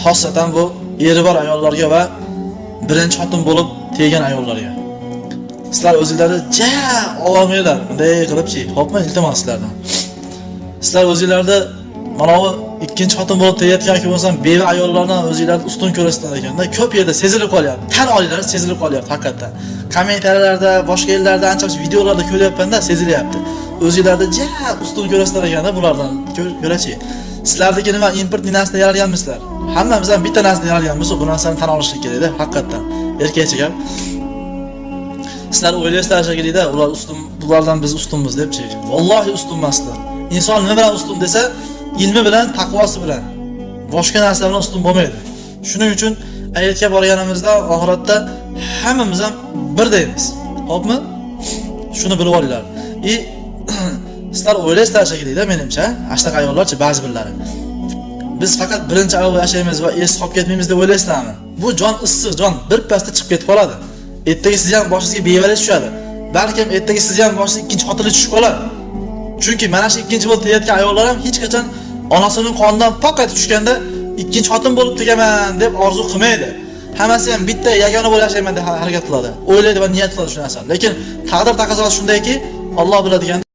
xosatan bu eri bor ayollarga va birinchi xotin bo'lib teggan ayollarga. Sizlar o'zingizlarni ololmaylar, bunday qilibchi. Xo'pmi, iltimos sizlardan. Sizlar o'zingizlarni mana bu ikkinchi xotin bo'lib tegayotgan bo'lsam, beva ayollardan o'zingizlarni ustun ko'rasizlar ekanda, ko'p yerda sezilib qolyapti. Tan olinglar, sezilib qolyapti haqiqatan. Kommentariyalarda, boshqa yerlarda, ancha videolarda ko'ryapmanda sezilyapti. O'zingizlarni ustun ko'rasizlar ekanda, bulardan ko'rachi. Sizlardagi nima import dinasida yaralganmisizlar? Hammamiz ham bitta narsani yaralganmiz, bu narsani tan olishlik kerak-da, haqiqatan. Erkakcha gap. Sizlar o'ylaysizlar shekilli-da, ular ustun, bulardan biz ustunmiz debchi. Vallohi ustun emaslar. Inson nima bilan ustun desa, ilmi bilan, taqvosi bilan. Boshqa narsa bilan ustun bo'lmaydi. Shuning uchun ayetga borganimizda oxiratda hammamiz ham birdaymiz. Xo'pmi? Shuni bilib olinglar. Sizlar o'ylaysizlar shekilli-da, menimcha, ashtaqa ayollarchi ba'zi birlari. Biz faqat birinchi ayol yashaymiz va es qolib ketmaymiz deb o'ylaysizlarmi? Bu jon issiq jon, bir pasda chiqib ketib qoladi. Ertaga siz ham boshingizga bevali tushadi. Balkim ertaga siz ham boshingizga ikkinchi xotinlik tushib qoladi. Chunki mana shu ikkinchi bo'lib tegayotgan ayollar ham hech qachon onasining qonidan faqat tushganda ikkinchi xotin bo'lib tegaman deb orzu qilmaydi. Hammasi ham bitta yagona bo'lib yashayman deb harakat qiladi. O'ylaydi va niyat qiladi shu narsani. Lekin taqdir taqozosi shundayki, Alloh biladigan